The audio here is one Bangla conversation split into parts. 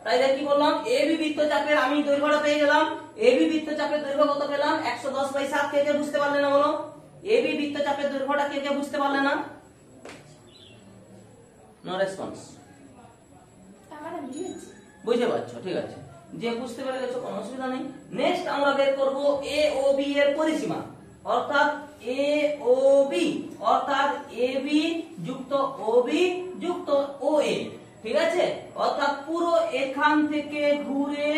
তাই কি বললাম, এবি বৃত্তচাপের আমি দৈর্ঘ্যটা পেয়ে গেলাম। এবি বৃত্তচাপের দৈর্ঘ্য কত পেলাম? 110/7। কে কে বুঝতে পারলে না বলো? এবি বৃত্তচাপের দৈর্ঘ্যটা কে কে বুঝতে পারলে না? No response. বুঝতে পারছো? ঠিক আছে, যে বুঝতে পেরে গেছো কোনো অসুবিধা নেই। নেক্সট আমরা বের করব এ ও বি এর পরিসীমা, অর্থাৎ এ ও বি অর্থাৎ এ বি যুক্ত ও বি যুক্ত ও এ। ঠিক আছে, অর্থাৎ পুরো এখান থেকে ঘুরে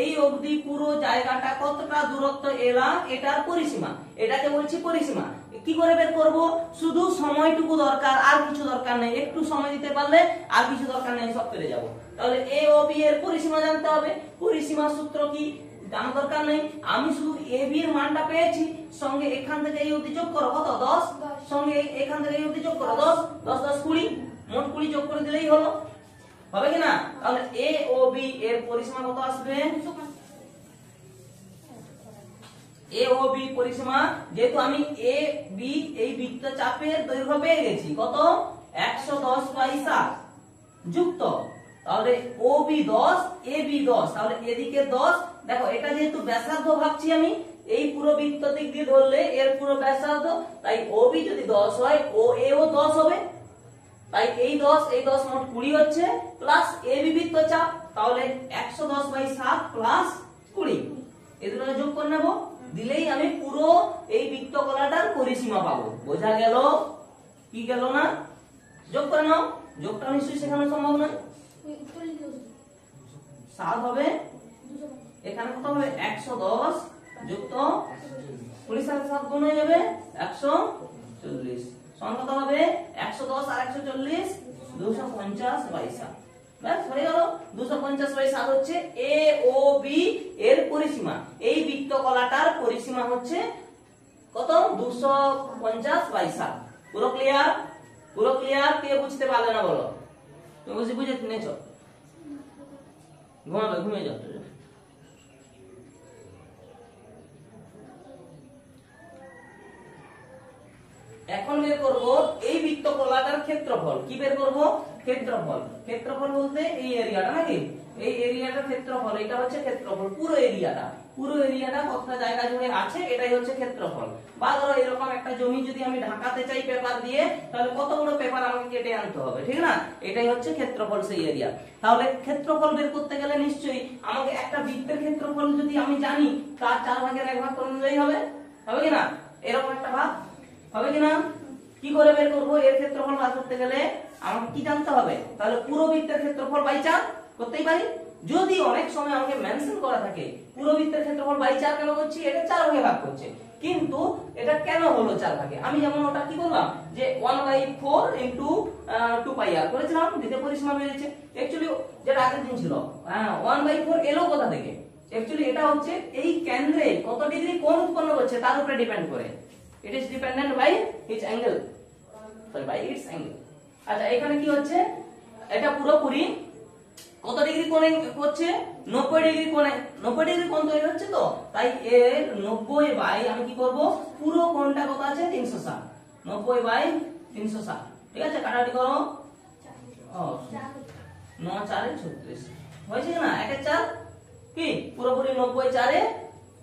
এই অবধি পুরো জায়গাটা কতটা দূরত্ব এলাম এটার পরিসীমা, এটাকে বলছি পরিসীমা। কি করে বের করব? শুধু সময়টুকু দরকার, আর কিছু দরকার নেই। একটু সময় দিতে পারলে আর কিছু দরকার নেই, সব পেরে যাব। তাহলে এ ও বি এর পরিসীমা জানতে হবে। পরিসীমার সূত্র কি জানা দরকার নেই, আমি শুধু এ বি এর মানটা পেয়েছি, সঙ্গে এখান থেকে এই অবধি যোগ করো কত 10, সঙ্গে এখান থেকে এই অবধি যোগ করো 10, 10 10 20, মোট 20 যোগ করে দিলেই হলো, হবে কি না? তাহলে এ ও বি এর পরিসীমা কত আসবে? এ ও বি পরিসীমা, যেহেতু আমি এ বি এই বৃত্তচাপের দৈর্ঘ্য পেয়ে গেছি কত 110/7 যুক্ত, তাহলে ও বি 10 এ বি 10, তাহলে এদিকে 10। দেখো এটা যেহেতু ব্যাসার্ধ ভাবছি আমি, এই পুরো বৃত্ত দিক দিয়ে ধরলে এর পুরো ব্যাসার্ধ, তাই ও বি যদি 10 হয় ও এ ও 10 হবে, তাই এই 10 মোট 20 হচ্ছে, প্লাস এ বি বৃত্তচাপ, তাহলে 110/7 প্লাস 20 এই দুটো যোগ করে নেব, দিলেই আমি পুরো এই বৃত্তকলাটার পরিসীমা পাবো। বোঝা গেল কি গেল না? যোগ করে নাও, যোগটা নিশ্চয়ই শেখানো সম্ভব নয়। 7 হবে, এখানে কত হবে 110 যুক্ত 20 সাথে 7 গুণ হয়ে যাবে 140, সমান কত হবে 110 আর 140 250/7। ব্যাস হয়ে গেল। 250/7 হচ্ছে এ ও বি এর পরিসীমা। এই বৃত্তকলাটার পরিসীমা হচ্ছে কত 250/7। পুরো ক্লিয়ার? পুরো ক্লিয়ার? কে বুঝতে পারলে না বলো? তুমি বুঝে নিয়েছো? ঘুমিয়ে যাও। এখন বের করব এই বৃত্তকলাটার ক্ষেত্রফল। কি বের করব? ক্ষেত্রফল। ক্ষেত্রফল বলতে এই এরিয়াটা নাকি, এই এরিয়াটার ক্ষেত্রফল, এটা হচ্ছে ক্ষেত্রফল। পুরো এরিয়াটা কতটা জায়গা জুড়ে আছে এটাই হচ্ছে ক্ষেত্রফল। বা ধরো এরকম একটা জমি যদি আমি ঢাকাতে চাই পেপার দিয়ে, তাহলে কত বড় পেপার আমাকে কেটে আনতে হবে, ঠিক না? এটাই হচ্ছে ক্ষেত্রফল, সেই এরিয়া। তাহলে ক্ষেত্রফল বের করতে গেলে নিশ্চয়ই আমাকে একটা বৃত্তের ক্ষেত্রফল যদি আমি জানি, তার 4/1 করে নিলেই হবে, হবে কি না? এরকম একটা ভাগ হবে কি না? কি করে বের করব এর ক্ষেত্রফল বার করতে গেলে আমাকে কি জানতে হবে? তাহলে পুরো বৃত্তের ক্ষেত্রফল বাই 4 করতেই পারি। যদি অনেক সময় আমাকে মেনশন করা থাকে পুরো বৃত্তের ক্ষেত্রফল বাই 4 কেন করছি, এটা 4 ভাগে ভাগ করছে, কিন্তু এটা কেন হলো 4 ভাগে? আমি যেমন ওটা কি বললাম যে 1/4 ইনটু 2πr করেছিলাম, দ্বিতীয় পরিসীমা বেরিয়েছে। অ্যাকচুয়ালি যেটা আগের দিন ছিল 1/4 এলো কোথা থেকে? অ্যাকচুয়ালি এটা হচ্ছে এই কেন্দ্রে কত ডিগ্রি কোণ উৎপন্ন করছে তার উপরে ডিপেন্ড করে। It is dependent by its angle, sorry by its angle। আচ্ছা এখানে কি হচ্ছে, এটা পুরোপুরি কত ডিগ্রি কোণে করছে? 90 ডিগ্রি কোণে, 90 ডিগ্রি কোণ তৈরি হচ্ছে, তো তাই এর 90 আমি কি করব, পুরো কোণটা কত আছে 360, 90/360। ঠিক আছে, কাটাকাটি করো। 9 4 36 হয়েছে না? 1 এর 4 কি পুরোপুরি 90 4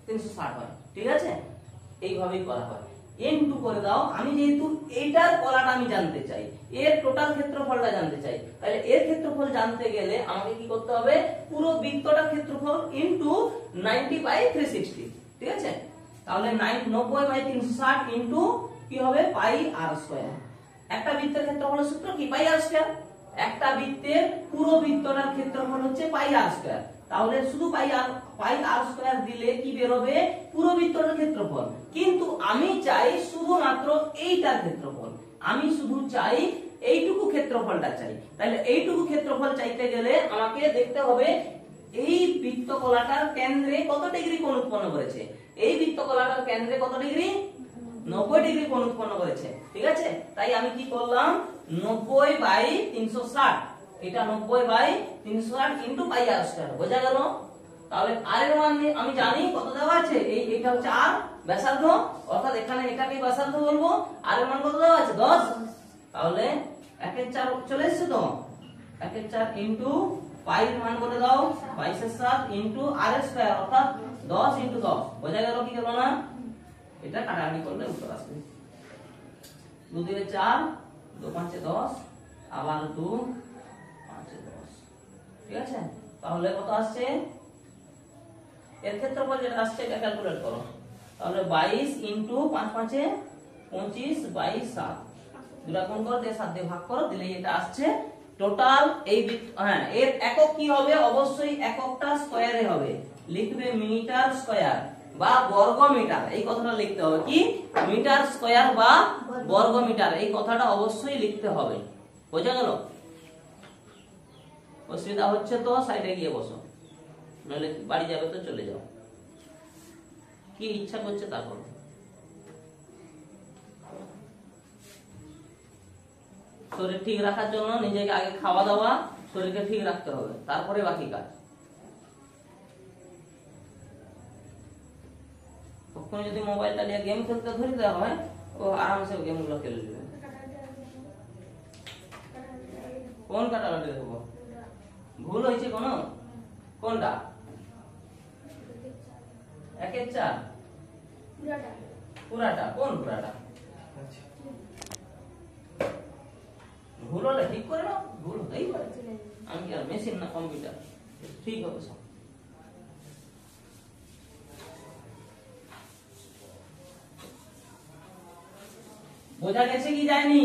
360 হয়। ঠিক আছে, এইভাবেই করা হয়। n2 করে দাও। আমি যেহেতু এইটার কলাটা আমি জানতে চাই, এর টোটাল ক্ষেত্রফলটা জানতে চাই, তাহলে এর ক্ষেত্রফল জানতে গেলে আমাকে কি করতে হবে? পুরো বৃত্তটার ক্ষেত্রফল ইনটু 90/360। ঠিক আছে, তাহলে 90/360 ইনটু কি হবে পাই আর স্কয়ার। একটা বৃত্তের ক্ষেত্রফলের সূত্র কি? পাই আর স্কয়ার। একটা বৃত্তের পুরো বৃত্তটার ক্ষেত্রফল হচ্ছে পাই আর স্কয়ার। তাহলে শুধু পাই আর স্কয়ার দিলে কি বের হবে? পুরো বৃত্তটার ক্ষেত্রফল। কিন্তু আমি চাই শুধুমাত্র এইটার ক্ষেত্রফল, আমি শুধু চাই এইটুকু ক্ষেত্রফলটা চাই। তাহলে এইটুকু ক্ষেত্রফল চাইতে গেলে আমাকে দেখতে হবে এই বৃত্তকলাটার কেন্দ্রে কত ডিগ্রি কোণ উৎপন্ন করেছে। এই বৃত্তকলাটার কেন্দ্রে কত ডিগ্রি? 90 ডিগ্রি কোণ উৎপন্ন করেছে। ঠিক আছে, তাই আমি কি করলাম 90/360, এটা 90/360 ইনটু পাই আর স্কয়ার। বোঝা গেল? তাহলে আর এর মান আমি জানি কত দেওয়া আছে, এইটা হচ্ছে r ব্যাসার্ধ, অর্থাৎ এখানে এটাকে ব্যাসার্ধ বলবো। আর এর মান কত দেওয়া আছে 10, তাহলে 1 এর 4 চলে এসেছে, তো 1 এর 4 ইনটু পাই এর মান বলে দাও 22 এর 7 ইনটু আর এর স্কয়ার অর্থাৎ 10 ইনটু 10 বোঝা গেল কি গেল না এটা কাটাকাটি করলে উত্তর আসবে 2 2 4 2 5 10 আবার 2 5 10 ঠিক আছে তাহলে কত আসছে এর ক্ষেত্রফল যেটা আসছে এটা ক্যালকুলেট করো তাহলে 22 ইনটু 5 5 এ 25 22 7 দুটা কোণ করো দিয়ে 7 দিয়ে ভাগ করো দিলে এটা আসছে টোটাল এই হ্যাঁ এর একক কি হবে অবশ্যই এককটা স্কয়ারে হবে লিখবে মিটার স্কয়ার বা বর্গ মিটার এই কথাটা লিখতে হবে কি মিটার স্কয়ার বা বর্গ মিটার এই কথাটা অবশ্যই লিখতে হবে বোঝা গেল অসুবিধা হচ্ছে তো সাইডে গিয়ে বসো নইলে বাড়ি যাবে তো চলে যাও কি ইচ্ছা করছে তা করো শরীর ঠিক রাখার জন্য নিজেকে আগে খাওয়া দাওয়া শরীরকে ঠিক রাখতে হবে তারপরে বাকি কাজ কখনো যদি মোবাইলটা নিয়ে গেম খেলতে ধরে দেওয়া হয় ও আরামসে গেমগুলো খেলে নেবে কোন কাটাকাটি দেবো ভুল হয়েছে কোন কোনটা 1 এর 4 পুরাটা কোন পুরাটা ভুল হলে ঠিক করে নাও ভুল হতেই পারে আমি কি আর মেশিন না কম্পিউটার ঠিক হবে সব বোঝা গেছে কি যায়নি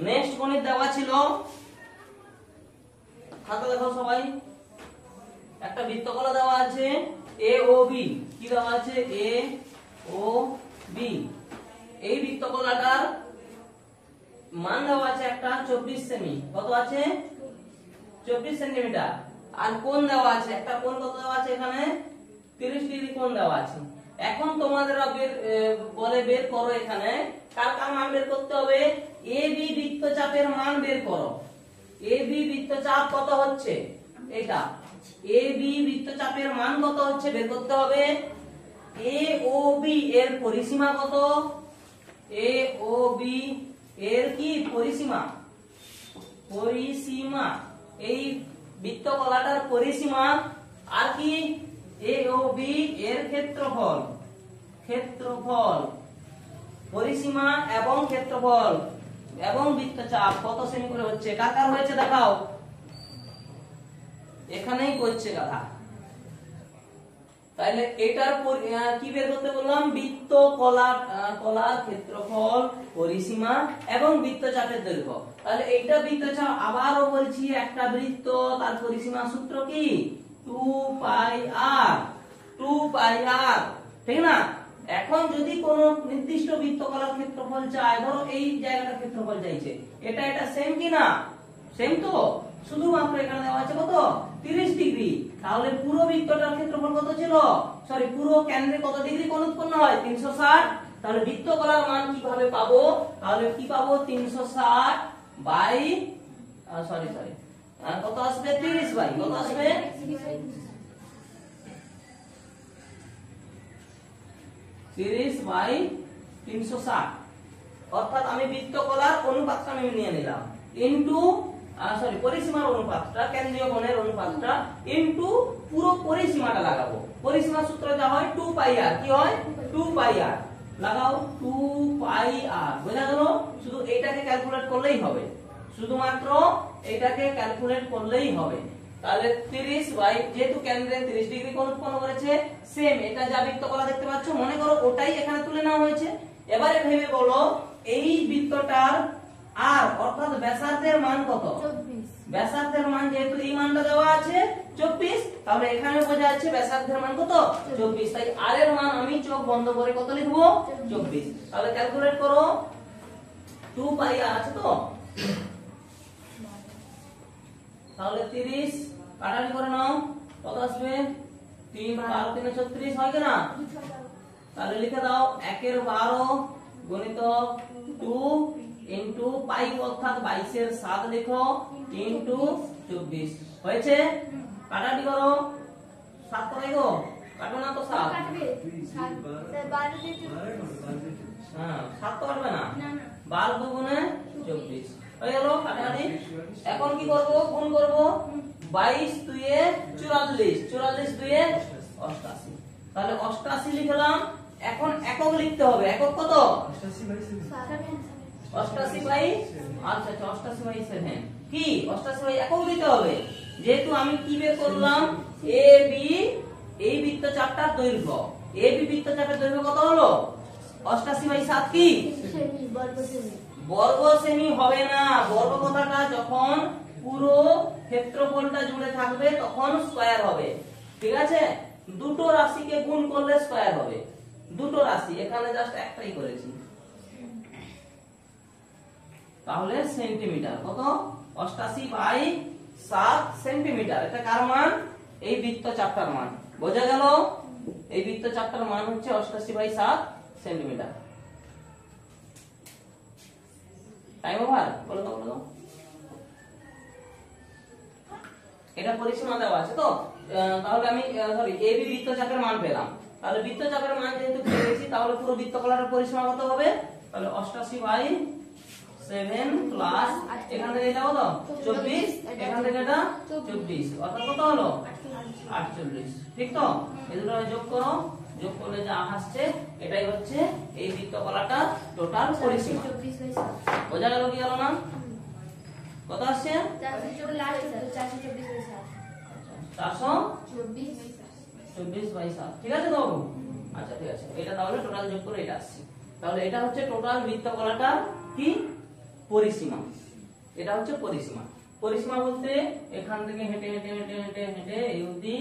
নেক্সট গণিত দেওয়া ছিল খাতা দেখো সবাই একটা বৃত্তকলা দেওয়া আছে এ ও বি কি দেওয়া আছে এ ও বি এই বৃত্তকলাটার মান দেওয়া আছে একটা 24 সেমি কত আছে 24 সেন্টিমিটার আর কোণ দেওয়া আছে একটা কোণ কত দেওয়া আছে এখানে 30 ডিগ্রি কোণ দেওয়া আছে এখন তোমাদের বলে বের করো এখানে কার কার মান বের করতে হবে এ বি বৃত্তচাপের মান বের করো এ বি বৃত্তচাপ কত হচ্ছে এটা এ বি বৃত্তচাপের মান কত হচ্ছে বের করতে হবে এ ও বি এর পরিসীমা কত এ ও বি এর কি পরিসীমা পরিসীমা এই বৃত্তকলাটার পরিসীমা আর কি এ ও বি এর ক্ষেত্রফল ক্ষেত্রফল পরিসীমা এবং ক্ষেত্রফল এবং বৃত্তচাপ কত সেমি করে হচ্ছে কার কার হয়েছে দেখাও এখানেই করছে গাধা তাহলে এটার কি বের করতে বললাম বৃত্তকলার ক্ষেত্রফল পরিসীমা এবং বৃত্তচাপের দৈর্ঘ্য তাহলে এইটা বৃত্তচাপ আবারও বলছি একটা বৃত্ত তার পরিসীমা সূত্র কি 2 পাই আর ঠিক না এখন যদি কোন নির্দিষ্ট বৃত্তকলার ক্ষেত্রফল চাই ধরো এই জায়গাটার ক্ষেত্রফল চাইছে এটা সেম কি না সেম তো শুধুমাত্র এখানে দেওয়া আছে কত 30 ডিগ্রি তাহলে পুরো বৃত্তটার ক্ষেত্রফল কত ছিল সরি পুরো কেন্দ্রে কত ডিগ্রি কোণ উৎপন্ন হয় 360 তাহলে বৃত্তকলার মান কিভাবে পাবো তাহলে কি পাবো 360 বাই সরি কত আসবে 30 বাই কত আসবে 30 বাই 360 অর্থাৎ আমি বৃত্তকলার অনুপাতটা আমি নিয়ে নিলাম ইনটু পরিসীমার অনুপাতটা কেন্দ্রীয় কোণের অনুপাতটা ইনটু পুরো পরিসীমাটা লাগাবো পরিসীমা সূত্র যা হয় 2 পাই আর কি হয় 2 পাই আর লাগাও 2 পাই আর বোঝা গেল শুধু এটাকে ক্যালকুলেট করলেই হবে শুধুমাত্র এটাকে ক্যালকুলেট করলেই হবে তাহলে 30 বাই যেহেতু কেন্দ্রে 30 ডিগ্রি কোণ উৎপন্ন করেছে সেম এটা যা বৃত্তকলা দেখতে পাচ্ছ মনে করো ওটাই এখানে তুলে নেওয়া হয়েছে এবারে ভেবে বলো এই বৃত্তটার আর অর্থাৎ ব্যাসার্ধের মান কত 24 ব্যাসার্ধের মান যেহেতু এই মানটা দেওয়া আছে 24 তাহলে এখানে বোঝা যাচ্ছে ব্যাসার্ধের মান কত 24 তাই আর এর মান আমি চোখ বন্ধ করে কত লিখব 24 তাহলে ক্যালকুলেট করো 2 পাই আর আছে তো তাহলে 30 কাটাকাটি করে নাও কত আসবে 3 12 3 36 হয় কিনা তাহলে লিখে দাও 1 এর 12 গুণিতক 2 ইনটু পাই অর্থাৎ 22 এর 7 লিখো ইনটু 24 হয়েছে কাটাকাটি করো 7 করে গো কাটবে না তো 7 কাটবে 7 হ্যাঁ 7 তো কাটবে না 12 দুগুণে 24 হয়ে গেল কাটাকাটি। এখন কি করব, গুণ করব। 22 2 এ 44, 44 2 এ 88। তাহলে 88 লিখলাম। এখন একক লিখতে হবে। একক কত? 88 বাই, আচ্ছা আচ্ছা 88 বাই 7। কি 88 বাই একক দিতে হবে। যেহেতু আমি কি বের করলাম, এ বি, এই বৃত্তচাপটার দৈর্ঘ্য, এ বি বৃত্তচাপের দৈর্ঘ্য কত হলো? 88 বাই 7 কি বর্গ সেমি হবে না। বর্গ কথাটা যখন পুরো ক্ষেত্রফলটা জুড়ে থাকবে তখন স্কয়ার হবে, ঠিক আছে? দুটো রাশিকে গুণ করলে স্কয়ার হবে। দুটো রাশি, এখানে জাস্ট একটাই করেছি। তাহলে সেন্টিমিটার কত? 88 বাই 7 সেন্টিমিটার। এটা কার মান? এই বৃত্তচাপটার মান। বোঝা গেল? এই বৃত্তচাপটার মান হচ্ছে 88 বাই 7 সেন্টিমিটার। Time over? বলো তো, বলো তো। এটা পরিসীমা দেওয়া আছে তো, তাহলে আমি সরি এবি বৃত্তচাপের মান পেলাম। তাহলে বৃত্তচাপের মান যেহেতু পেয়ে গেছি, তাহলে পুরো বৃত্তকলার পরিসীমা কত হবে? তাহলে 88 বাই 7 প্লাস এখান থেকে যাবো তো 24, এখান থেকে এটা 24, অর্থাৎ কত হলো? 48। ঠিক তো? এই দুটো যোগ করো, যোগ করলে যা আসছে এটাই হচ্ছে এই বৃত্তকলাটা টোটাল পরিসীমা। বোঝা গেল কি গেল না? কত আসছে? 424 বাই 7। ঠিক আছে তো? আচ্ছা ঠিক আছে, এটা তাহলে টোটাল যোগ করে এটা আসছে। তাহলে এটা হচ্ছে টোটাল বৃত্তকলাটার কি পরিসীমা। এটা হচ্ছে পরিসীমা। পরিসীমা বলতে এখান থেকে হেঁটে হেঁটে হেঁটে হেঁটে হেঁটে এই অবধি,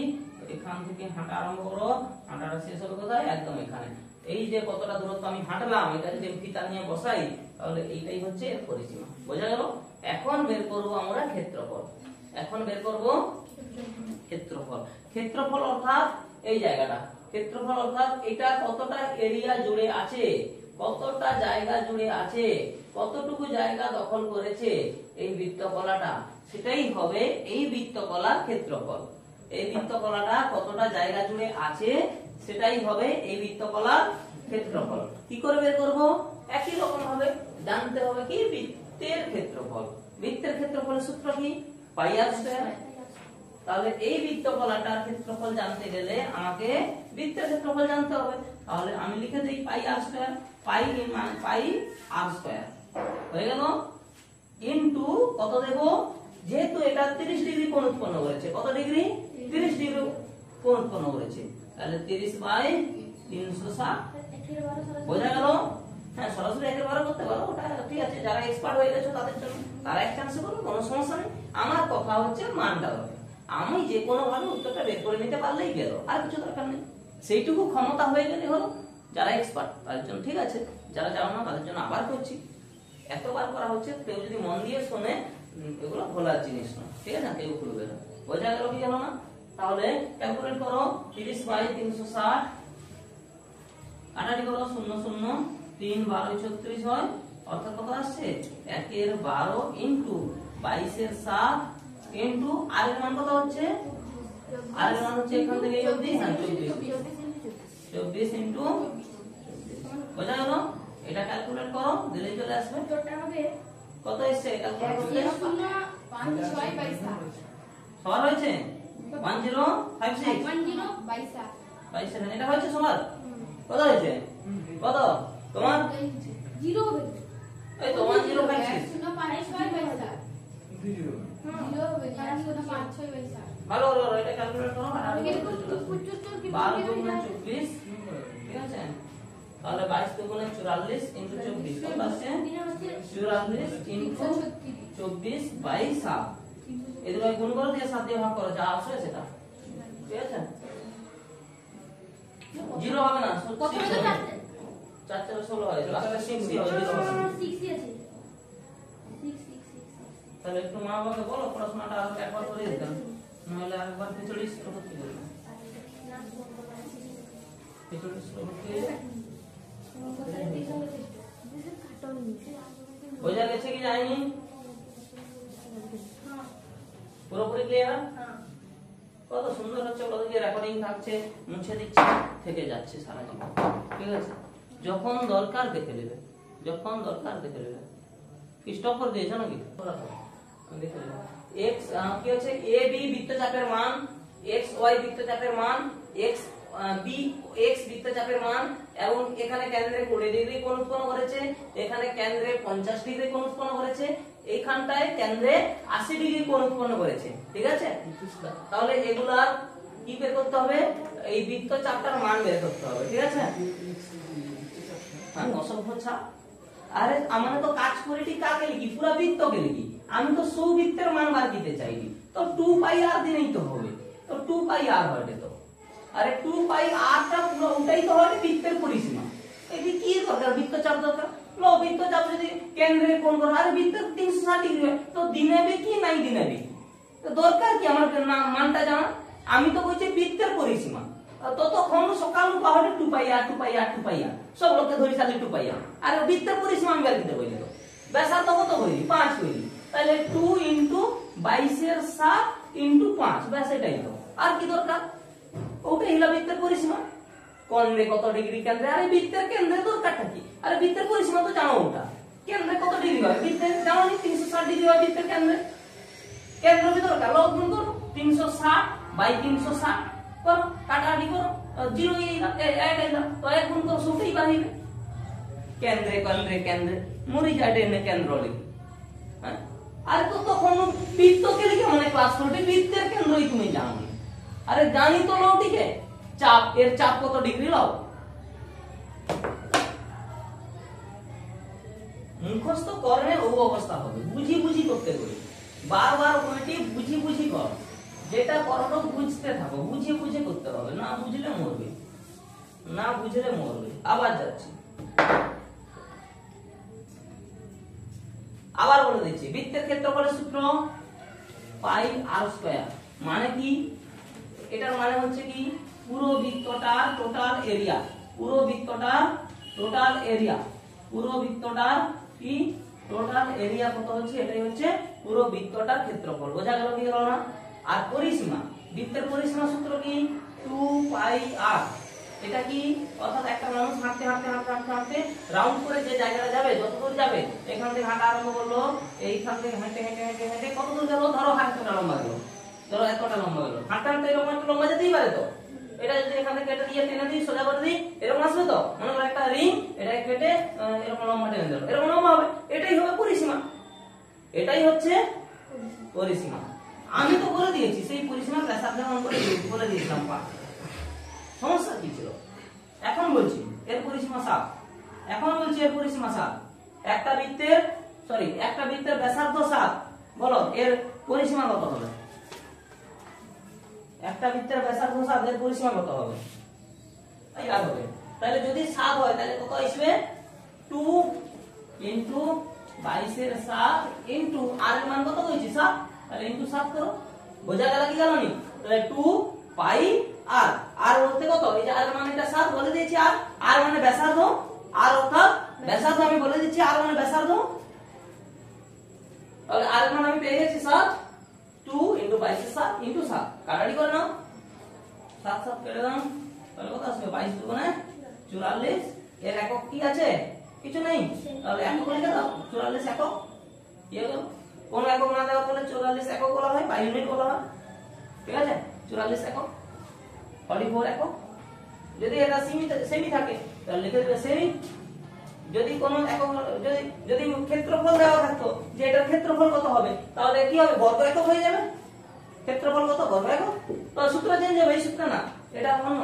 এখান থেকে হাঁটা আরম্ভ করো, হাঁটাটা শেষ হবে কোথায়? একদম এখানে। এই যে কতটা দূরত্ব আমি হাঁটলাম, এটা যদি ফিতা নিয়ে বসাই তাহলে এইটাই হচ্ছে এর পরিসীমা। বোঝা গেল? এখন বের করব আমরা ক্ষেত্রফল। এখন বের করব ক্ষেত্রফল। ক্ষেত্রফল অর্থাৎ এই জায়গাটা, ক্ষেত্রফল অর্থাৎ এটা কতটা এরিয়া জুড়ে আছে, কতটা জায়গা জুড়ে আছে, কতটুকু জায়গা দখল করেছে এই বৃত্তকলাটা, সেটাই হবে এই বৃত্তকলার ক্ষেত্রফল। এই বৃত্তকলাটা কতটা জায়গা জুড়ে আছে সেটাই হবে এই বৃত্তকলার ক্ষেত্রফল। কি করে বের করব? একই রকম ভাবে জানতে হবে কি বৃত্তের ক্ষেত্রফল। বৃত্তের ক্ষেত্রফলের সূত্র কি? পাই আর স্কয়ার। তাহলে এই বৃত্তকলাটার ক্ষেত্রফল জানতে গেলে আমাকে বৃত্তের ক্ষেত্রফল জানতে হবে। তাহলে আমি লিখে দেই পাই আর স্কয়ার। পাই মানে পাই আর স্কয়ার হয়ে গেল ইনটু কত দেব? যেহেতু এটা 30 ডিগ্রি কোণ উৎপন্ন করেছে, কত ডিগ্রি? 30 ডিগ্রি কোণ উৎপন্ন করেছে, তাহলে 30 বাই 360। বোঝা গেল? হ্যাঁ, সরাসরি 1/12 করতে পারো, ওটা ঠিক আছে। যারা এক্সপার্ট হয়ে গেছে তাদের জন্য, তারা এক চান্সে করো, কোনো সমস্যা নেই। আমার কথা হচ্ছে মানটা হবে। আমি যে কোনো ভাবে উত্তরটা বের করে নিতে পারলেই গেল, আর কিছু দরকার নেই। সেইটুকু ক্ষমতা হয়ে গেলে হলো। যারা এক্সপার্ট তাদের জন্য ঠিক আছে, যারা জানো না তাদের জন্য আবার করছি। এতবার করা হচ্ছে, কেউ যদি মন দিয়ে শোনে এগুলো ভোলার জিনিস না, ঠিক আছে? কেউ ভুলবে না। বোঝা গেল কি জানো না? তাহলে ক্যালকুলেট করো 30 বাই 360, কাটাকাটি করো 0 0 3 12 36 হয়, অর্থাৎ কত আসছে? 1/12 ইনটু 22 এর 7 ইনটু আর এর মান কত হচ্ছে? আর এর মান হচ্ছে এখান থেকে এই অবধি, হ্যাঁ 24 ইনটু। বোঝা গেল? এটা ক্যালকুলেট করো, দিলেই চলে আসবে। কত এসছে ক্যালকুলেট করতে? 1056 বাই 7 সবার হয়েছে? 1056 বাই 7 বাই 7। এটা হয়েছে সবার? কত হয়েছে? কত তোমার? 0 হবে। এই তোমার 056 056 বাই 7 0 হবে, কারণ 056 বাই 7। ভালো ভালো, এটা ক্যালকুলেট করো। 12 দুগুণে 24, ঠিক আছে? তাহলে 22 দুগুণে 44 ইনটু 24 কত আসছে? 44 ইনটু 24 বাই 7। এই দুটো গুণ করো, দিয়ে 7 দিয়ে ভাগ করো, যা আসে সেটা, ঠিক আছে? 0 হবে না, কত হলো? 4 4 16 হয়, লাস্টে 6 দিয়ে হবে, 0 হবে। 6 আছে 6 তাহলে একটু মা বাবাকে বলো পড়াশোনাটা আর একবার করে দিতাম, নইলে আরেকবার খিচুড়ি ভর্তি করবে। খিচুড়ি ভর্তি বোঝা গেছে কি যায়নি? পুরোপুরি ক্লিয়ার? কত সুন্দর হচ্ছে, কত যে রেকর্ডিং থাকছে, মুছে দিচ্ছে, থেকে যাচ্ছে সারা জীবন, ঠিক আছে? যখন দরকার দেখে নেবে, যখন দরকার দেখে নেবে। স্টপ করে দিয়েছো নাকি x কি হচ্ছে a b বৃত্তচাপের মান x y বৃত্তচাপের মান x b x বৃত্তচাপের মান এবং এখানে কেন্দ্রে 20 ডিগ্রি কোণ উৎপন্ন করেছে, এখানে কেন্দ্রে 50 ডিগ্রি কোণ উৎপন্ন করেছে, এইখানটায় কেন্দ্রে 80 ডিগ্রি কোণ উৎপন্ন করেছে। ঠিক আছে, তাহলে এগুলার কি বের করতে হবে, এই বৃত্তচাপটার মান বের করতে হবে। ঠিক আছে, হ্যাঁ অসংখ্য ছাপ। আরে আমরা তো কাজ করি ঠিক কাকে লিখি, পুরো বৃত্তকে লিখি, আমি তো সুবৃত্তের মান বার দিতে চাইনি, তো 2 পাই r দিলেই তো হবে, তো 2 পাই r হবে। তো আরে 2 পাই r টা পুরো ওটাই তো হবে বৃত্তের পরিসীমা। এটি কি দরকার, বৃত্তচাপ দরকার, লো বৃত্তচাপ যদি কেন্দ্রে কোণ করো, আরে বৃত্তের 360 ডিগ্রি হয়, তো দিনেবে কি নাই দিনেবে কি, তো দরকার কি আমার মানটা জানা, আমি তো কইছি বৃত্তের পরিসীমা, ততক্ষণ সকাল পাহাড়ে 2 পাই r 2 পাই r 2 পাই r সব লোককে ধরি খালি 2 পাই r, আর বৃত্তের পরিসীমা আমি বের করতে বলি, তো ব্যাসার্ধ কত হইলি 5 হইলি, তাহলে 2 * 22 এর 7 * 5 ব্যাস, এটাই তো, আর কি দরকার, ওটাই হলো বৃত্তের পরিসীমা। কেন্দ্রে কত ডিগ্রি কেন্দ্রে, আরে বৃত্তের কেন্দ্রে দরকারটা কি, আরে বৃত্তের পরিসীমা তো জানো, ওটা কেন্দ্রে কত ডিগ্রি হয়, বৃত্তের জানো নি 360 ডিগ্রি হয় বৃত্তের কেন্দ্রে, কেন্দ্র ভিতর লব গুণ করো 360 বাই 360 করো, কাটাকাটি করো, 0 1 আইলা, তো 1 গুণ করো সবটাই বাহিবে, কেন্দ্রে কেন্দ্রে কেন্দ্রে মরি যায় এনে কেন্দ্র লিখি, হ্যাঁ আর তো তখন বৃত্তকে লিখে মানে ক্লাস করতে বৃত্তের কেন্দ্রই তুমি জানো না, আরে জানি তো লও, ঠিক আছে, চাপ এর চাপ কত ডিগ্রি লও, মুখস্থ করলে ও অবস্থা হবে, বুঝি বুঝি করতে করি, বারবার উল্টি বুঝি বুঝি কর, যেটা করো বুঝতে থাকো, বুঝে বুঝে করতে হবে, না বুঝলে মরবে, না বুঝলে মরবে। আবার যাচ্ছি, আবার বলে দিচ্ছি, বৃত্তের ক্ষেত্রফলের সূত্র পাই r স্কয়ার, মানে কি, এটার মানে হচ্ছে কি পুরো বৃত্তটার টোটাল এরিয়া, পুরো বৃত্তটার টোটাল এরিয়া, পুরো বৃত্তটার কি টোটাল এরিয়া কত হচ্ছে, এটাই হচ্ছে পুরো বৃত্তটার ক্ষেত্রফল। বোঝা গেল কি গেল না? আর পরিসীমা, বৃত্তের পরিসীমা সূত্র কি 2 পাই r, এটা কি অর্থাৎ একটা মানুষ হাঁটতে হাঁটতে হাঁটতে হাঁটতে হাঁটতে রাউন্ড করে যে জায়গাটা যাবে, যত দূর যাবে, এখান থেকে হাঁটা আরম্ভ করলো, এইখান থেকে হেঁটে হেঁটে হেঁটে হেঁটে কত দূর গেল, ধরো হাঁটতে লম্বা গেল, ধরো এতটা লম্বা গেল, হাঁটতে হাঁটতে এরকম একটা লম্বা যেতেই পারে, তো এটা যদি এখান থেকে কেটে দিয়ে টেনে দিই, সোজা করে দিই, এরকম আসবে, তো মনে করো একটা রিং, এটা কেটে এরকম লম্বা টেনে দিল, এরকম লম্বা হবে, এটাই হবে পরিসীমা, এটাই হচ্ছে পরিসীমা। আমি তো বলে দিয়েছি সেই পরিসীমা ব্যাসার্ধের মান করে বলে দিয়েছিলাম, সমস্যা কি ছিল? এখন বলছি এর পরিসীমা 7, এখন বলছি এর পরিসীমা 7, একটা বৃত্তের ব্যাসার্ধ 7, বলো এর পরিসীমা কত হবে? একটা বৃত্তের ব্যাসার্ধ 7, এর পরিসীমা কত হবে? এই আর হবে, তাহলে যদি 7 হয় তাহলে কত আসবে, 2 * 22 এর 7 * r এর মান কত হয়েছে 7, তাহলে * 7 করো, বোঝা গেল কি গেল নি? তাহলে 2 পাই r, r বলতে কত, এই যে r এর মান এটা 7 বলে দিয়েছি, r মানে ব্যাসার্ধ, r অর্থাৎ ব্যাসার্ধ আমি বলে দিচ্ছি, r মানে ব্যাসার্ধ, তাহলে r এর মান আমি পেয়ে গেছি 7, 2 * 22 এর 7 * 7, কাটাকাটি করে নাও, 7 7 কেটে দাও, তাহলে কত আসবে, 22 * 2 = 44, এর একক কি আছে, কিছু নেই, তাহলে একক লিখে দাও, 44 একক, কি হলো, কোন একক না দেওয়া বলে 44 একক বলা হয় বা ইউনিট বলা হয়, ঠিক আছে, 44 একক, 44 একক, যদি এটা সেমি থাকে তাহলে লিখে দেবে সেমি, যদি কোন একক যদি ক্ষেত্রফল দেওয়া থাকতো যে এটার ক্ষেত্রফল কত হবে, তাহলে কি হবে, বর্গ একক হয়ে যাবে, ক্ষেত্রফল কত, বর্গ একক, তো সূত্র চেঞ্জ হবে, এই সূত্র না, এটা অন্য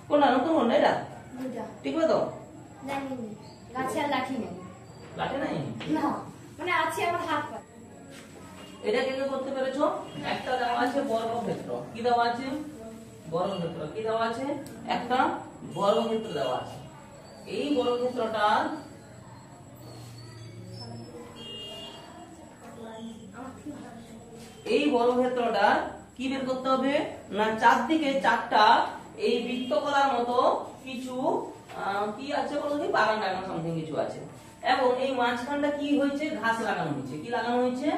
কোনটা, নতুন কোনটা, এটা ঠিক আছে, তো জানি না, গাছে আর লাঠি নেই, লাঠি নাই না মানে আছে আমার হাত পা, এটা কি করতে পেরেছো, একটা দেওয়া আছে বর্গক্ষেত্র, কি দেওয়া আছে, বর্গক্ষেত্র, কি দেওয়া আছে, একটা বর্গক্ষেত্র দেওয়া আছে, এই বর্গক্ষেত্রটার কি বের করতে হবে না, চারদিকে চারটা এই বৃত্তকলার মতো কিছু কি আছে বলো কি, বাগান টাগান সামথিং কিছু আছে, এবং এই মাঝখানটা কি হয়েছে, ঘাস লাগানো হয়েছে, কি লাগানো হয়েছে,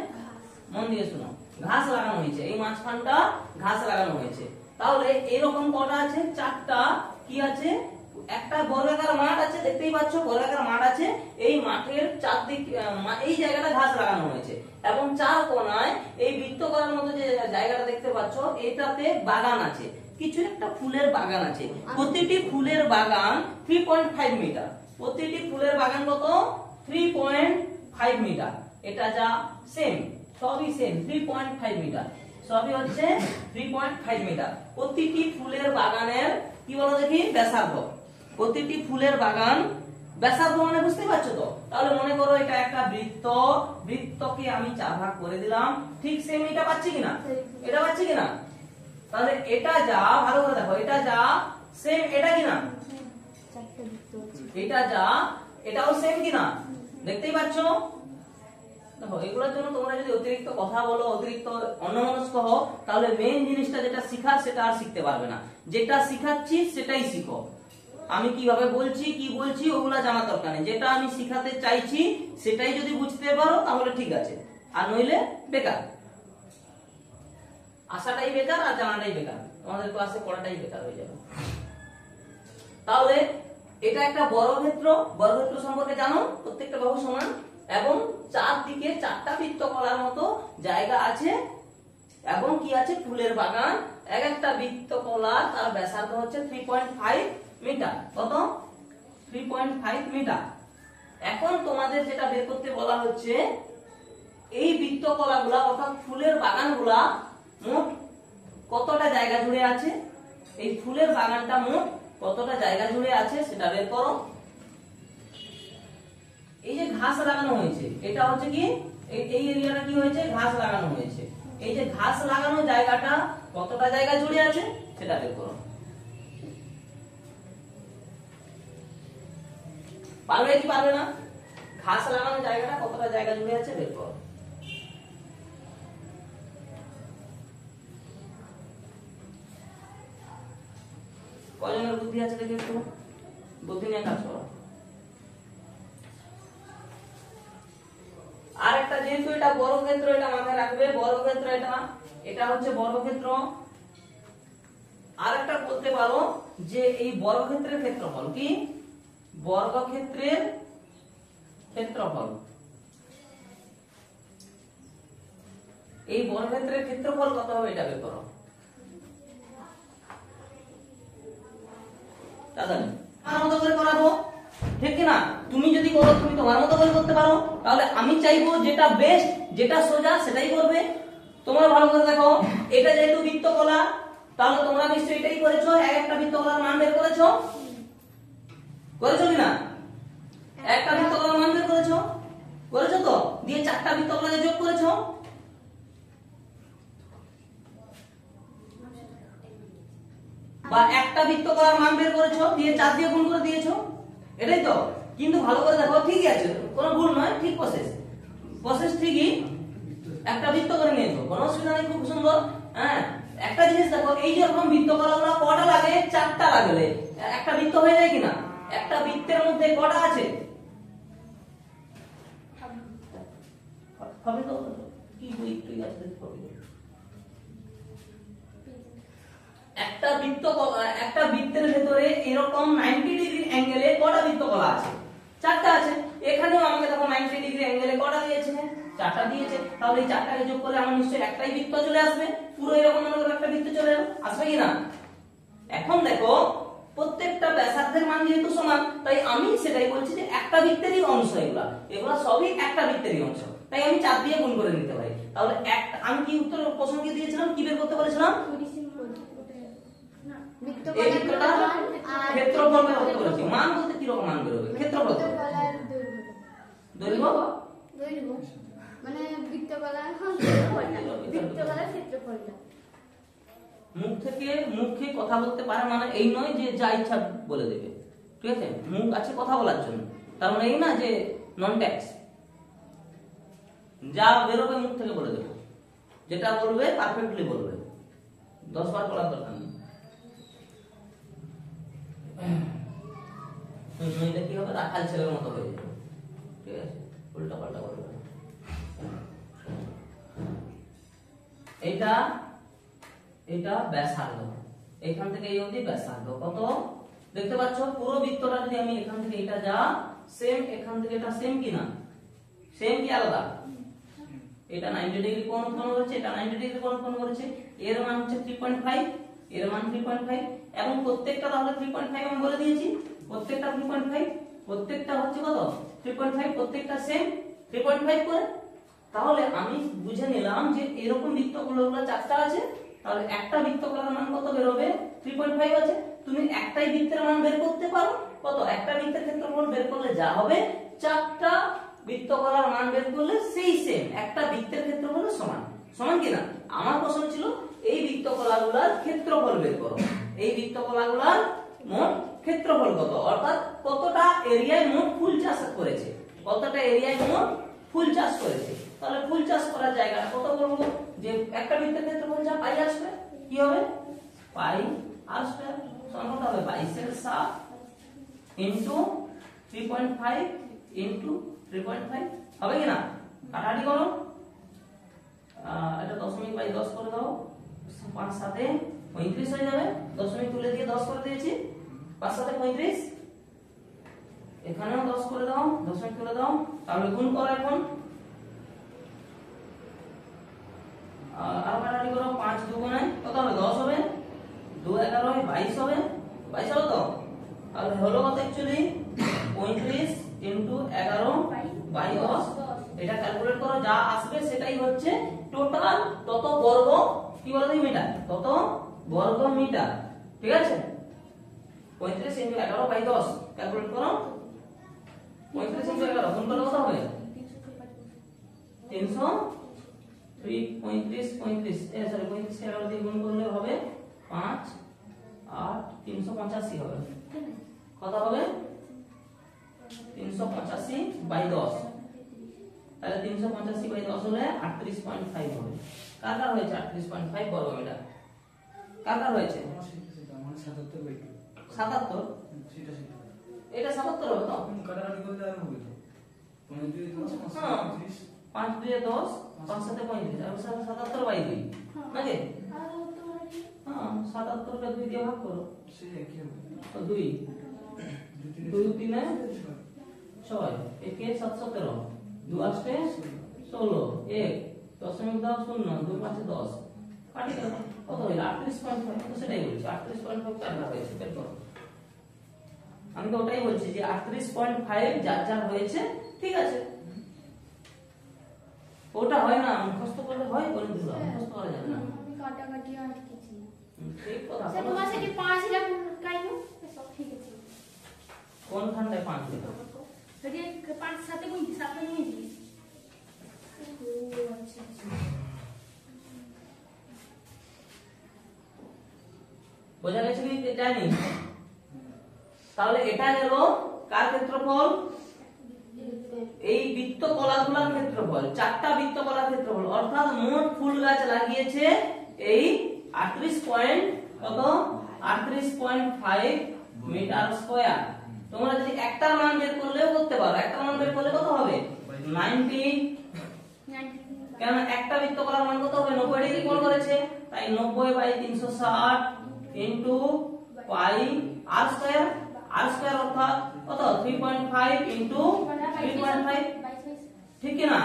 মন দিয়ে শুনো, ঘাস লাগানো হয়েছে, এই মাঝখানটা ঘাস লাগানো হয়েছে, তাহলে এরকম কটা আছে, চারটা কি আছে, একটা বর্গাকার মাঠ আছে, দেখতেই পাচ্ছ বর্গাকার মাঠ আছে, এই মাঠের চারদিকে এই জায়গাটা ঘাস লাগানো হয়েছে এবং চার কোণায় এই বৃত্তকরার মতো যে জায়গাটা দেখতে পাচ্ছ এটাতে বাগান আছে, কিছু একটা ফুলের বাগান আছে। প্রতিটি ফুলের বাগান 3.5 মিটার, প্রতিটি ফুলের বাগান কত 3.5 মিটার। এটা যা সেম, সবই সেম 3.5 মিটার, সবই হচ্ছে 3.5 মিটার। প্রতিটি ফুলের বাগানের কি বলো দেখি ব্যাসার্ধ, প্রতিটি ফুলের বাগান ব্যাসার্ধ মানে বুঝতে পারছো তো? তাহলে মনে করো এটা একটা বৃত্ত, বৃত্তকে আমি 4 ভাগ করে দিলাম, ঠিক সেম এটা পাচ্ছি কিনা, এটা পাচ্ছি কিনা? তাহলে এটা যা ভালো করে দেখো, এটা যা সেম এটা কিনা, এটা যা এটাও সেম কিনা, দেখতেই পাচ্ছ? দেখো এগুলোর জন্য তোমরা যদি অতিরিক্ত কথা বলো, অতিরিক্ত অন্যমনস্ক হও, তাহলে মেইন জিনিসটা যেটা শিখার সেটা আর শিখতে পারবে না। যেটা শিখাচ্ছি সেটাই শিখো। আমি কিভাবে বলছি কি বলছি ওগুলা জানার দরকার নেই, যেটা আমি শিখাতে চাইছি সেটাই যদি বুঝতে পারো তাহলে ঠিক আছে, আর নইলে বেকার, আসাটাই বেকার আর জানাটাই বেকার, তোমাদের ক্লাসে পড়াটাই বেকার হয়ে যাবে। তাহলে এটা একটা বর্গক্ষেত্র, বর্গক্ষেত্র সম্পর্কে জানো, প্রত্যেকটা বাহু সমান এবং চারদিকে 4টা বৃত্তকলার মতো জায়গা আছে এবং কি আছে ফুলের বাগান। এক একটা বৃত্তকলা তার ব্যাসার্ধ হচ্ছে 3.5 মিটার, কত 3.5 মিটার। এখন তোমাদের যেটা বের করতে বলা হচ্ছে এই বৃত্তকলাগুলা অর্থাৎ ফুলের বাগানগুলা মোট কতটা জায়গা জুড়ে আছে, এই ফুলের বাগানটা মোট কতটা জায়গা জুড়ে আছে সেটা বের করো। এই যে ঘাস লাগানো হয়েছে এটা হচ্ছে কি এই এরিয়াটা কি হয়েছে, ঘাস লাগানো হয়েছে, এই যে ঘাস লাগানো জায়গাটা কতটা জায়গা জুড়ে আছে সেটা বের করো। পারবে কি পারবে না? ঘাস লাগানো জায়গাটা কতটা জায়গা জুড়ে আছে বের করো। কয়জনের বুদ্ধি আছে দেখে একটু বুদ্ধি নিয়ে কাজ করো। আর একটা যেহেতু এটা বর্গক্ষেত্র, এটা মাথায় রাখবে, বর্গক্ষেত্র এটা হচ্ছে বর্গক্ষেত্র। আর একটা বলতে পারো যে এই বর্গক্ষেত্রের ক্ষেত্রফল কি, বর্গক্ষেত্রের ক্ষেত্রফল, এই বর্গক্ষেত্রের ক্ষেত্রফল কত হবে এটা বের করো। দাদা আমার মতো করে করাবো, ঠিক কি না? তুমি যদি করো তুমি তোমার মতো করে করতে পারো, তাহলে আমি চাইবো যেটা বেস্ট, যেটা সোজা সেটাই করবে। তোমরা ভালো করে দেখো, এটা যেহেতু বৃত্তকলা তাহলে তোমরা নিশ্চয়ই এটাই করেছো, এক একটা বৃত্তকলার মান বের করেছো, করেছো কিনা? একটা বৃত্তকলার মান বের করেছো, করেছো তো? দিয়ে 4টা বৃত্তকলাকে যোগ করেছো, বা একটা বৃত্তকলার মান বের করেছো দিয়ে 4 দিয়ে গুণ করে দিয়েছো, এটাই তো? কিন্তু ভালো করে দেখো, ঠিকই আছে, কোনো ভুল নয়, ঠিক প্রসেস ঠিকই, একটা বৃত্ত করে নিয়েছো, কোনো অসুবিধা নেই, খুব সুন্দর। হ্যাঁ, একটা জিনিস দেখো, এই যে এরকম বৃত্তকলাগুলো কটা লাগে, 4টা লাগলে একটা বৃত্ত হয়ে যায় কিনা? একটা বৃত্তের মধ্যে কটা আছে? হবে তো কি বৃত্ত আছে দেখো, একটা একটা বৃত্তের ভেতরে এরকম 90 ডিগ্রি অ্যাঙ্গেলে কটা বৃত্তকলা আছে? 4টা আছে। এখানেও আমাকে দেখো 90 ডিগ্রি অ্যাঙ্গেলে কটা দিয়েছে? 4টা দিয়েছে। তাহলে এই 4টাকে যোগ করলে আমার নিশ্চয়ই একটাই বৃত্ত চলে আসবে, পুরো এরকম মনে করো একটা বৃত্ত চলে আসবে কি না? এখন দেখো প্রত্যেকটা ব্যাসার্ধের মান যেহেতু সমান, তাই আমি সেটাই বলছি যে একটা বৃত্তেরই অংশ এগুলা সবই একটা বৃত্তেরই অংশ, তাই আমি 4 দিয়ে গুণ করে নিতে পারি। তাহলে আমি কি উত্তর প্রশ্ন কি দিয়েছিলাম, কি বের করতে বলেছিলাম? এই বৃত্তটার ক্ষেত্রফল বের করতে বলেছি। মান বলতে কি রকম মান বের হবে? ক্ষেত্রফল, দৈর্ঘ্য মানে বৃত্তকলার ক্ষেত্রফলটা। মুখে কথা বলতে পারে মানে এই নয় যে যা ইচ্ছা বলে দেবে, ঠিক আছে? মুখ আছে কথা বলার জন্য, তার মানে এই না যে নন ট্যাক্স, যা বেরোবে মুখ থেকে বলে দেবে, যেটা বলবে পারফেক্টলি বলবে, 10 বার বলার দরকার নেই। নইলে কি হবে, রাখাল ছেলের মতো হয়ে যাবে, ঠিক আছে? উল্টা পাল্টা বলবে। এটা ব্যাসার্ধ, এখান থেকে এই অবধি ব্যাসার্ধ কত? দেখতে পাচ্ছ পুরো বৃত্তটা যদি আমি এখান থেকে এটা যা সেম এখান থেকে এটা সেম কি না, সেম কি আলাদা? এটা 90 ডিগ্রি কোণ উৎপন্ন করেছে, এটা 90 ডিগ্রি কোণ উৎপন্ন করেছে। এর মান হচ্ছে 3.5, এর মান 3.5 এবং প্রত্যেকটা তাহলে 3.5 আমি বলে দিয়েছি, প্রত্যেকটা 3.5, প্রত্যেকটা হচ্ছে কত 3.5, প্রত্যেকটা সেম 3.5 করে। তাহলে আমি বুঝে নিলাম যে এরকম বৃত্তগুলো চারটা আছে, তাহলে একটা বৃত্তকলার মান কত বের হবে 3.5 আছে। তুমি একটাই বৃত্তের মান বের করতে পারো, কত একটা বৃত্তের ক্ষেত্রফল বের করলে যা হবে চারটা বৃত্তকলার মান বের করলে সেই সেম একটা বৃত্তের ক্ষেত্রফল সমান, সমান কি না? আমার প্রশ্ন ছিল এই বৃত্তকলাগুলোর ক্ষেত্রফল বের করো, এই বৃত্তকলাগুলোর মোট ক্ষেত্রফল কত, অর্থাৎ কতটা এরিয়ায় মোট ফুল চাষ করেছে, কতটা এরিয়ায় মোট ফুল চাষ করেছে। তাহলে ফুল চাষ করার জায়গাটা কত বলবো, যে একটা বৃত্তের ক্ষেত্রফল যা পাই আসবে কি হবে পাই আর স্কয়ার সমান কত হবে 22 এর 7 ইনটু 3.5 ইনটু 3.5 হবে কি না? কাটাকাটি করো, এটা দশমিক বাই 10 করে দাও, 5 7 এ 35 হয়ে যাবে, দশমিক তুলে দিয়ে 10 করে দিয়েছি, 5 7 এ 35, এখানেও 10 করে দাও, দশমিক তুলে দাও, তাহলে গুণ করো এখন, আর কাটাকাটি করো, 5 2 গুণে কত হবে 10 হবে, 2 11 হয় 22 হবে, 22 হবে তো? তাহলে হলো কত অ্যাকচুয়ালি 35 ইনটু 11 বাই 10, এটা ক্যালকুলেট করো, যা আসবে সেটাই হচ্ছে টোটাল তত বর্গ কি বলো তো মিটার, তত বর্গ মিটার, ঠিক আছে? 35 ইনটু 11 বাই 10 ক্যালকুলেট করো, 35 ইনটু 11 গুণ করলে কত হবে 300, 35 35 সরি 35 কে 11 দিয়ে গুণ করলে হবে 5 8 385 হবে, কত হবে 385 বাই 10, তাহলে 385 বাই 10 হলে 38.5 হবে। কার কার হয়েছে 38.5 বর্গ মিটার? কার কার হয়েছে 77? এটা 77 হবে তো? কাটাকাটি করলে আর হবে তো 5 2 10, 5 7 35 আর 77 বাই 2 নাকি? হ্যাঁ 77 কে 2 দিয়ে ভাগ করো, সে একই হবে তো 2 2 3 এ 6 একে 717, 2 8 এ 16, 1 দশমিক দাও 0, 2 5 এ 10, কাটি দাও কত হলো 38.5, তো সেটাই বলছি 38.5 কার কার হয়েছে বের করো। আমি তো ওটাই বলছি যে 38.5 যার যার হয়েছে, ঠিক আছে? ওটা হয় না, মুখস্থ করলে হয়, বলে দিলাম মুখস্থ করা যাবে না, আমি কাটাকাটি আর কিছু না। ঠিক কথা। সে তোমার সাথে 5 এর কাইনো সব ঠিক আছে। কোন খানটায় 5 দিতে যদি 5 7 গুণ 7 গুণ দিই ও আচ্ছা আচ্ছা বোঝা গেছে কি জানি? তাহলে এটা গেল কার ক্ষেত্রফল, এই বৃত্তকলাগুলোর ক্ষেত্রফল, চারটা বৃত্তকলার ক্ষেত্রফল, অর্থাৎ মোট ফুল গাছ লাগিয়েছে এই 38.5 মিটার স্কয়ার। তোমরা যদি একটার মান বের করলেও করতে পারো, একটার মান বের করলে কত হবে 90, কেন একটা বৃত্তকলার মান কত হবে 90 ডিগ্রি কোণ করেছে, তাই 90 by 360 into pi r square, r square অর্থাৎ কত 3.5 ইনটু 3.5, ঠিক কি না?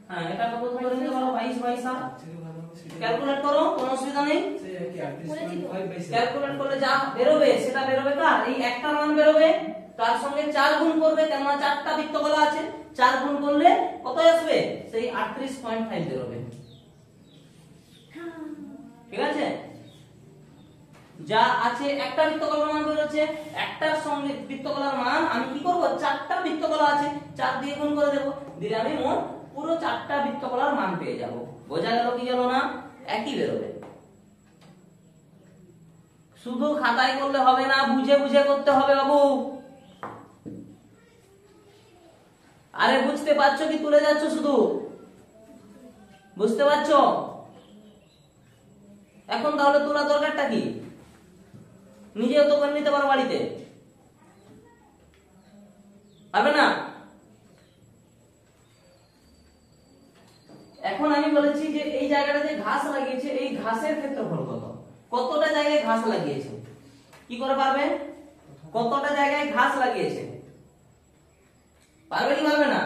হ্যাঁ এটা কত করে নিতে পারো 22 বাই 7, ক্যালকুলেট করো, কোনো অসুবিধা নেই, সে একই 38.5 বাই 7 ক্যালকুলেট করলে যা বেরোবে সেটা বেরোবে কার, এই একটা মান বেরোবে, তার সঙ্গে 4 গুণ করবে, কেননা চারটা বৃত্তকলা আছে, 4 গুণ করলে কত আসবে সেই 38.5 বেরোবে, ঠিক আছে? যা আছে একটা বৃত্তকলার মান বেরোচ্ছে, একটার সঙ্গে বৃত্তকলার মান আমি কি করব, চারটা বৃত্তকলা আছে 4 দিয়ে গুণ করে দেব, দিলে আমি মোট পুরো চারটা বৃত্তকলার মান পেয়ে যাব। বোঝা গেল কি গেল না? একই বেরোবে। শুধু খাতায় করলে হবে না, বুঝে বুঝে করতে হবে বাবু। আরে বুঝতে পারছো কি তুলে যাচ্ছ শুধু? বুঝতে পারছো? এখন তাহলে তোলা দরকারটা কি? নিজেও তো করে নিতে পারো বাড়িতে, হবে না? এখন আমি বলেছি যে এই জায়গাটা যে ঘাস লাগিয়েছে, এই ঘাসের ক্ষেত্রফল কত, কতটা জায়গায় ঘাস লাগিয়েছে, কি করে পারবে? প্রথম কতটা জায়গায় ঘাস লাগিয়েছে? পারবে কি পারবে না?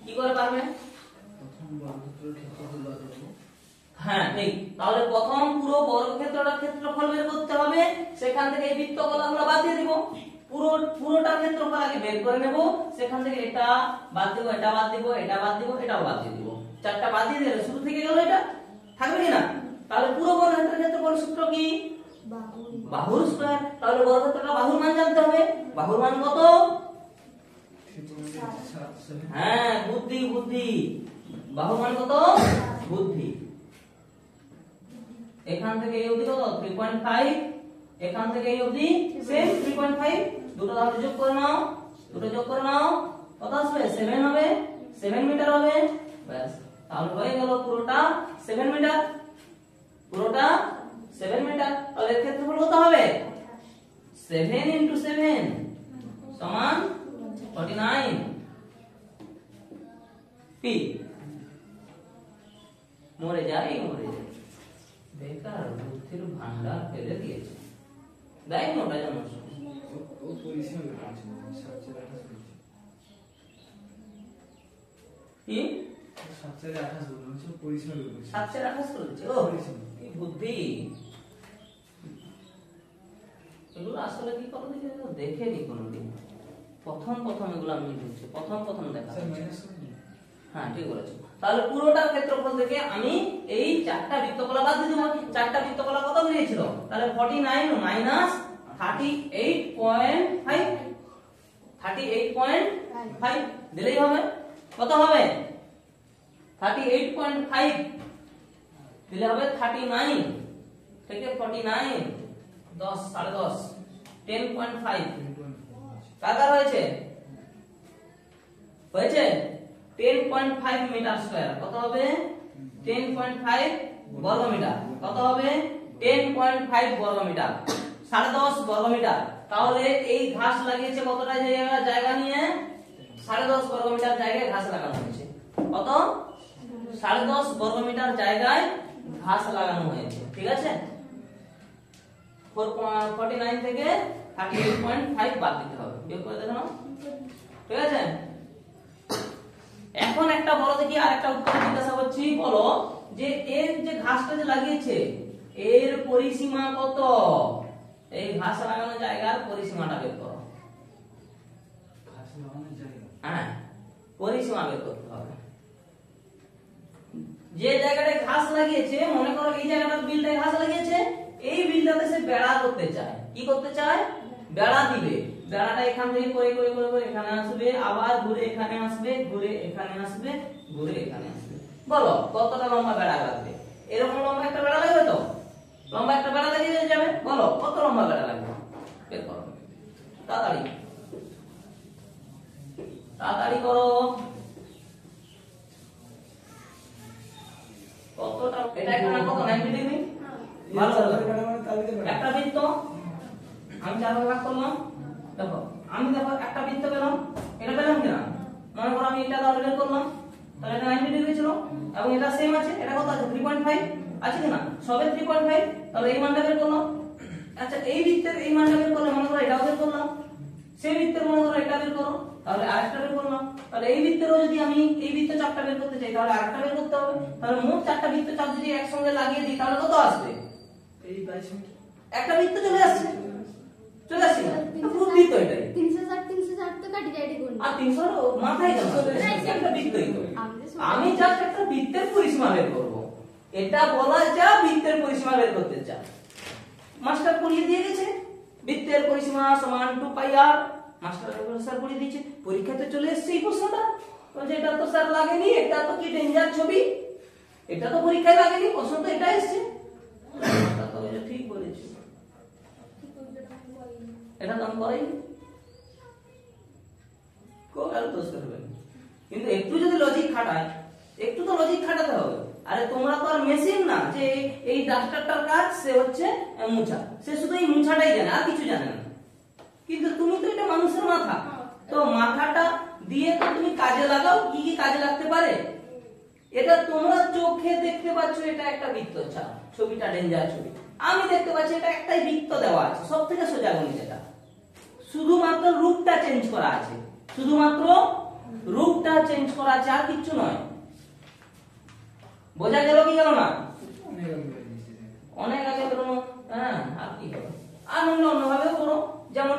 কি করে পারবে? প্রথম বর্গক্ষেত্রের ক্ষেত্রফল বার করব। হ্যাঁ ঠিক। তাহলে প্রথম পুরো বর্গক্ষেত্রটার ক্ষেত্রফল বের করতে হবে, সেখান থেকে এই বৃত্তকলাগুলো বাদ দিয়ে দিব। পুরোটার ক্ষেত্রফল আগে বের করে নেব, সেখান থেকে এটা বাদ দিব, এটা বাদ দিব, এটা বাদ দিব, এটাও বাদ দিয়ে দিব। চারটা বাদ দিয়ে দিলে শুরু থেকে গেল এটা, থাকবে কি না? তাহলে পুরো বর্গক্ষেত্রের ক্ষেত্রফল সূত্র কি? বাহুর স্কয়ার। তাহলে বর্গক্ষেত্রটা বাহুর মান জানতে হবে। বাহুর মান কত? হ্যাঁ বুদ্ধি বুদ্ধি। বাহুর মান কত? বুদ্ধি। এখান থেকে এই অবধি কত? 3.5। এখান থেকে এই অবধি সেম 3.5। দুটো তাহলে যোগ করে নাও, দুটো যোগ করে নাও, কত আসবে? 7 হবে, 7 মিটার হবে। ব্যাস, তাহলে হয়ে গেল পুরোটা 7 মিটার, পুরোটা 7 মিটার। তাহলে এর ক্ষেত্রফল কত হবে? 7 × 7 সমান 49 পি। মরে যায়, মরে যায়, বেকার বুদ্ধির ভান্ডার ফেলে দিয়েছে। দেখ ওটা জানো ও পরিসীমা বের করেছে, 728 কি 728 বলছে পরিসীমা বের করেছে। 728 করে দিচ্ছে। ও কি বুদ্ধি! এগুলো আসলে কি করো দেখে দেখেনি কোনোদিন, প্রথম এগুলো আমি বুঝছি, প্রথম দেখা। স্যার মাইনাস করুন। হ্যাঁ ঠিক বলেছো। তাহলে পুরোটার ক্ষেত্রফল থেকে আমি এই চারটা বৃত্তকলা বাদ দিয়ে দেবো। চারটা বৃত্তকলা কত বেরিয়েছিল? তাহলে 49 মাইনাস 38.5, 38.5 দিলেই হবে। কত হবে? 38.5 দিলে হবে 39 থেকে 49 10 10.5 10.5 কাকার হয়েছে? হয়েছে 10.5 মিটার স্কয়ার। কত হবে? 10.5 বর্গ মিটার। কত হবে? 10.5 বর্গ মিটার, 10.5 বর্গ মিটার। তাহলে এই ঘাস লাগিয়েছে কতটা জায়গা নিয়ে? 10.5 বর্গ মিটার জায়গায় ঘাস লাগানো হয়েছে। কত? 10.5 বর্গ মিটার জায়গায় ঘাস লাগানো হয়েছে। ঠিক আছে, 49 থেকে 38.5 বাদ দিতে হবে, বিয়োগ করে দেখো। ঠিক আছে, এখন একটা বলো দেখি, আর একটা উত্তর জিজ্ঞাসা করছি। বলো যে এর যে ঘাসটা যে লাগিয়েছে এর পরিসীমা কত? এই ঘাস লাগানো জায়গার পরিসীমাটা বের করো। ঘাস লাগানোর জায়গা, হ্যাঁ পরিসীমা বের করতে হবে। যে জায়গাটায় ঘাস লাগিয়েছে, মনে করো এই জায়গাটার বিলটায় ঘাস লাগিয়েছে, এই বিলটাতে সে বেড়া করতে চায়। কি করতে চায়? বেড়া দিবে। বেড়াটা এখান থেকে করে করে করে করে এখানে আসবে, আবার ঘুরে এখানে আসবে, ঘুরে এখানে আসবে, ঘুরে এখানে আসবে। বলো কতটা লম্বা বেড়া লাগবে? এরকম লম্বা একটা বেড়া লাগবে তো? লম্বা একটা বেড়া লাগিয়ে যাবে। বলো কত লম্বা বেড়া লাগবে? বের করো তাড়াতাড়ি, তাড়াতাড়ি করো। কতটা? এটা এখানে কত? 90 ডিগ্রি। ভালো ভালো। একটা বৃত্ত আমি 4 ভাগ করলাম। দেখো আমি দেখো একটা বৃত্ত পেলাম, এটা পেলাম কিনা? মনে করো আমি এটা তাহলে বের করলাম, তাহলে এটা 90 ডিগ্রি ছিল এবং এটা সেম আছে। এটা কত আছে? 3.5 আছে কিনা? সবে 3.5। তাহলে এই মানটা বের করলাম। আচ্ছা এই বৃত্তের এই মানটা বের করলে মনে করো এটাও বের করলাম, সেই বৃত্তের মনে করো এটা বের করো, তাহলে আরেকটা বের করলাম। তাহলে এই বৃত্তেরও যদি আমি এই বৃত্ত চাপটা বের করতে চাই তাহলে আরেকটা বের করতে হবে। তাহলে মোট চারটা বৃত্ত চাপ যদি একসঙ্গে লাগিয়ে দিই তাহলে কত আসবে? এই 22 মিটার। একটা বৃত্ত চলে আসছে, চলে আসছে না? বুদ্ধি তো এটাই। 360 তো কাটি যাই দেখুন। আর 300 মাথায় গেল একটা বৃত্তই তো। আমি জাস্ট একটা বৃত্তের পরিসীমা বের করব। এটা বলা যা বৃত্তের পরিসীমা বের করতে চাই। মাস্টার পড়িয়ে দিয়ে গেছে বৃত্তের পরিসীমা সমান 2πr। মাস্টার স্যার পড়িয়ে দিয়েছে, পরীক্ষাতে চলে এসেছে এই প্রশ্নটা। বলছে এটা তো স্যার লাগেনি, এটা তো কি ডেঞ্জার ছবি, এটা তো পরীক্ষায় লাগেনি, প্রশ্ন তো এটা এসেছে। মাস্টার তো বলেছে ঠিক বলেছে, এটা তো আমি করাইনি। কোকাল দোষ করবে, কিন্তু একটু যদি লজিক খাটায়, একটু তো লজিক খাটাতে হবে। আরে তোমরা তো আর মেশিন না যে এই ডাক্তারটার কাজ সে হচ্ছে মুছা, সে শুধু এই মুছাটাই জানে আর কিছু জানে না। কিন্তু তুমি তো এটা মানুষের মাথা, তো মাথাটা দিয়ে তো তুমি কাজে লাগাও। কি কি কাজে লাগতে পারে? এটা তোমরা চোখে দেখতে পাচ্ছ এটা একটা বৃত্তচাপ, ছবিটা ডেঞ্জার ছবি। আমি দেখতে পাচ্ছি এটা একটাই বৃত্ত দেওয়া আছে, সবথেকে সোজা গণিত এটা। শুধুমাত্র রূপটা চেঞ্জ করা আছে, শুধুমাত্র রূপটা চেঞ্জ করা আছে, আর কিচ্ছু নয়। বোঝা গেল কি গেল না? অনেক আগে বেরিয়ে দিয়েছে। অনেক আগে বেরোনো, হ্যাঁ, আর কি হবে, আর অন্যভাবেও করো, যেমন